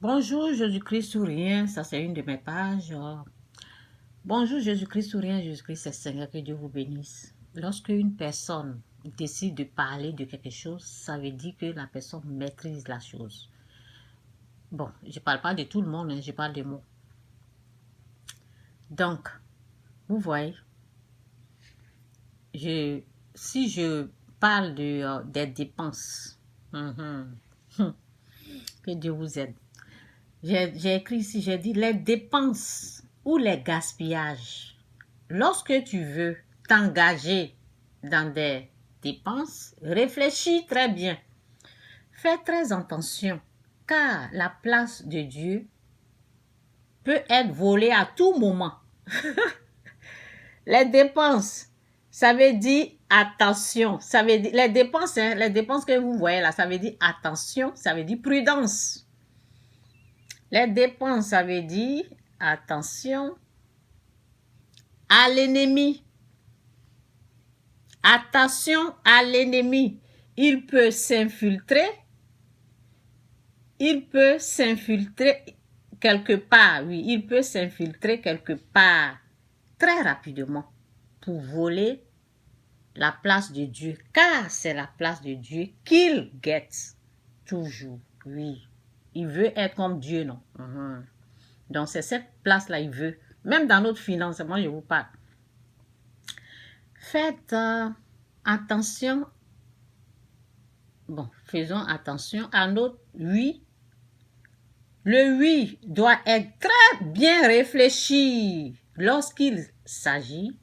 Bonjour Jésus-Christ ou rien, ça c'est une de mes pages. Bonjour Jésus-Christ ou rien, Jésus-Christ c'est Seigneur, que Dieu vous bénisse. Lorsque une personne décide de parler de quelque chose, ça veut dire que la personne maîtrise la chose. Bon, je ne parle pas de tout le monde, je parle de moi. Donc, vous voyez, si je parle des dépenses, que Dieu vous aide. J'ai écrit ici, j'ai dit les dépenses ou les gaspillages. Lorsque tu veux t'engager dans des dépenses, réfléchis très bien. Fais très attention, car la place de Dieu peut être volée à tout moment. Les dépenses, ça veut dire attention. Ça veut dire, les dépenses que vous voyez là, ça veut dire attention, ça veut dire prudence. Les dépenses, ça veut dire attention à l'ennemi. Attention à l'ennemi. Il peut s'infiltrer. Il peut s'infiltrer quelque part. Oui, il peut s'infiltrer quelque part très rapidement pour voler la place de Dieu. Car c'est la place de Dieu qu'il guette toujours. Oui. Il veut être comme Dieu, non? Donc, c'est cette place-là, il veut. Même dans notre financement, je vous parle. Faites attention. Bon, faisons attention à notre oui. Le oui doit être très bien réfléchi lorsqu'il s'agit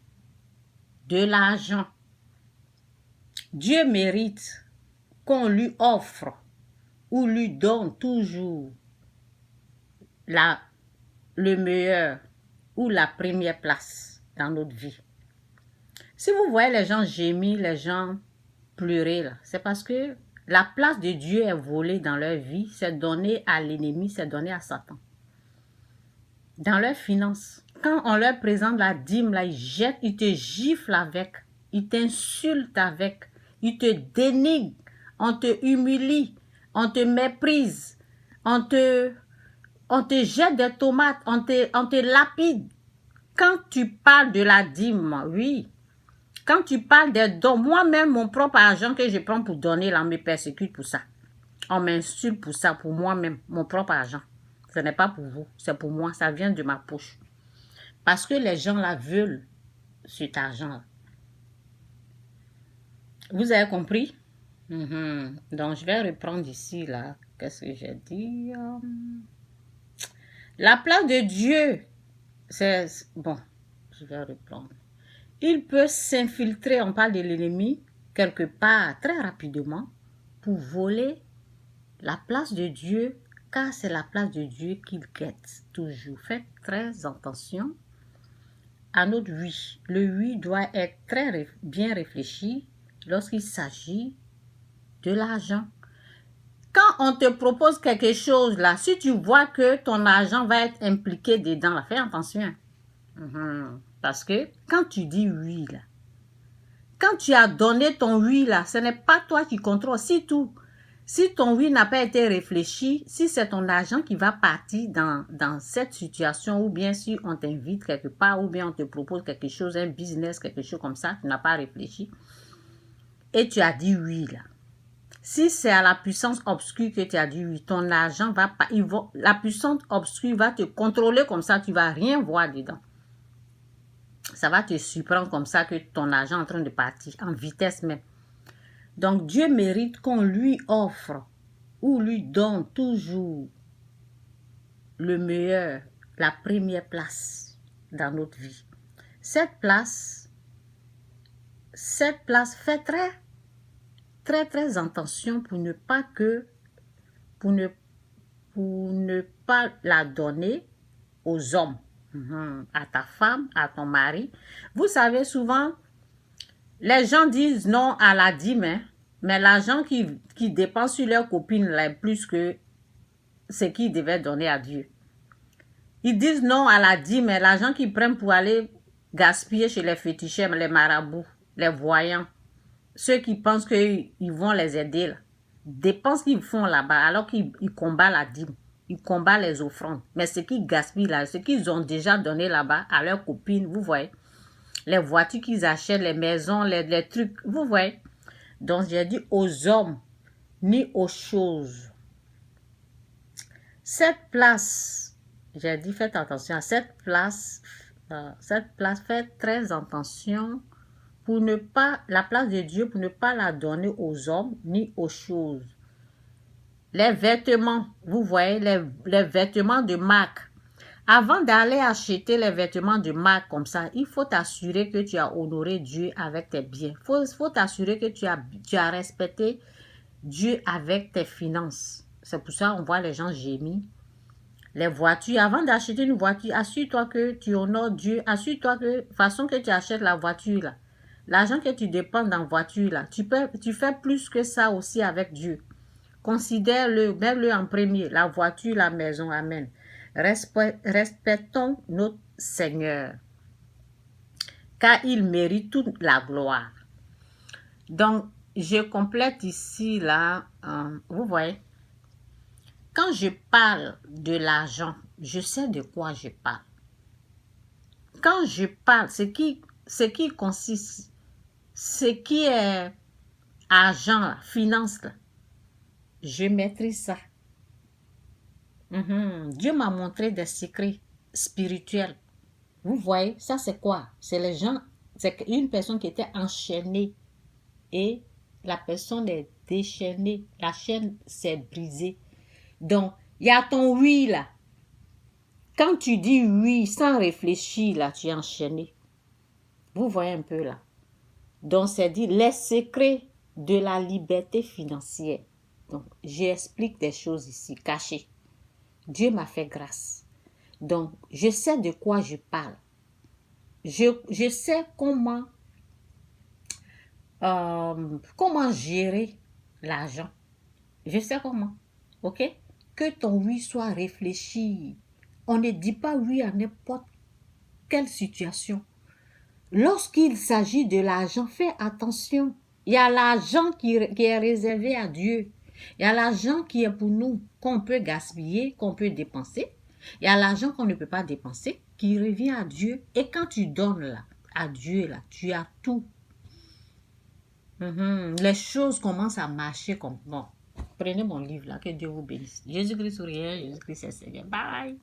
de l'argent. Dieu mérite qu'on lui offre ou lui donne toujours le meilleur ou la première place dans notre vie. Si vous voyez les gens gémir, les gens pleurer, c'est parce que la place de Dieu est volée dans leur vie, c'est donné à l'ennemi, c'est donné à Satan. Dans leurs finances, quand on leur présente la dîme, là, ils jettent, ils te giflent avec, ils t'insultent avec, ils te dénigrent, on te humilie, on te méprise, on te jette des tomates, on te lapide. Quand tu parles de la dîme, oui, quand tu parles des dons, moi-même, mon propre argent que je prends pour donner, là, on me persécute pour ça. On m'insulte pour ça, pour moi-même, mon propre argent. Ce n'est pas pour vous, c'est pour moi, ça vient de ma poche. Parce que les gens là veulent cet argent-là. Vous avez compris? Donc, je vais reprendre ici, là. Qu'est-ce que j'ai dit? La place de Dieu, c'est... Bon, je vais reprendre. Il peut s'infiltrer, on parle de l'ennemi, quelque part, très rapidement, pour voler la place de Dieu, car c'est la place de Dieu qu'il guette toujours. Faites très attention à notre oui. Le oui doit être très bien réfléchi lorsqu'il s'agit de l'argent. Quand on te propose quelque chose là, si tu vois que ton argent va être impliqué dedans, là, fais attention. Parce que quand tu dis oui là, quand tu as donné ton oui là, ce n'est pas toi qui contrôle. Si ton oui n'a pas été réfléchi, si c'est ton argent qui va partir dans cette situation, ou bien si on t'invite quelque part, ou bien on te propose quelque chose, un business, quelque chose comme ça, tu n'as pas réfléchi, et tu as dit oui là. Si c'est à la puissance obscure que tu as dit oui, ton argent va pas, la puissance obscure va te contrôler comme ça, tu ne vas rien voir dedans. Ça va te surprendre comme ça que ton argent est en train de partir, en vitesse même. Donc, Dieu mérite qu'on lui offre ou lui donne toujours le meilleur, la première place dans notre vie. Cette place fait très attention pour ne pas la donner aux hommes, à ta femme, à ton mari. Vous savez, souvent, les gens disent non à la dîme, hein, mais l'argent qu'ils dépensent sur leurs copines là, est plus que ce qu'ils devaient donner à Dieu. Ils disent non à la dîme, mais l'argent qu'ils prennent pour aller gaspiller chez les féticheurs, les marabouts, les voyants, ceux qui pensent qu'ils vont les aider, là, dépenses qu'ils font là-bas alors qu'ils combattent la dîme. ils combattent les offrandes. Mais ce qu'ils gaspillent là, ce qu'ils ont déjà donné là-bas à leurs copines, vous voyez. Les voitures qu'ils achètent, les maisons, les trucs, vous voyez. Donc, j'ai dit aux hommes, ni aux choses. Cette place, j'ai dit, faites attention à cette place, faites très attention pour ne pas, la place de Dieu, pour ne pas la donner aux hommes, ni aux choses. Les vêtements, vous voyez, les vêtements de marque. Avant d'aller acheter les vêtements de marque comme ça, il faut t'assurer que tu as honoré Dieu avec tes biens. Il faut t'assurer que tu as respecté Dieu avec tes finances. C'est pour ça qu'on voit les gens gémir. Les voitures, avant d'acheter une voiture, assure-toi que tu honores Dieu. Assure-toi que, façon que tu achètes la voiture là, l'argent que tu dépenses dans la voiture là, tu fais plus que ça aussi avec Dieu. Considère-le, mets-le en premier, la voiture, la maison, amen. Respectons notre Seigneur, car il mérite toute la gloire. Donc, je complète ici, là, vous voyez, quand je parle de l'argent, je sais de quoi je parle. Quand je parle, ce qui consiste, ce qui est argent, finance, là, je maîtrise ça. Dieu m'a montré des secrets spirituels. Vous voyez, ça c'est quoi? C'est les gens, c'est une personne qui était enchaînée et la personne est déchaînée. La chaîne s'est brisée. Donc, il y a ton oui là. Quand tu dis oui sans réfléchir là, tu es enchaîné. Vous voyez un peu là. Donc, c'est dit les secrets de la liberté financière. Donc, j'explique des choses ici cachées. Dieu m'a fait grâce. Donc, je sais de quoi je parle. Je sais comment gérer l'argent. Je sais comment. OK? Que ton oui soit réfléchi. On ne dit pas oui à n'importe quelle situation. Lorsqu'il s'agit de l'argent, fais attention. Il y a l'argent qui est réservé à Dieu. Il y a l'argent qui est pour nous, qu'on peut gaspiller, qu'on peut dépenser. Il y a l'argent qu'on ne peut pas dépenser, qui revient à Dieu. Et quand tu donnes là, à Dieu, là, tu as tout. Les choses commencent à marcher comme... Bon, prenez mon livre là, que Dieu vous bénisse. Jésus-Christ souriait, Jésus-Christ est Seigneur. Bye!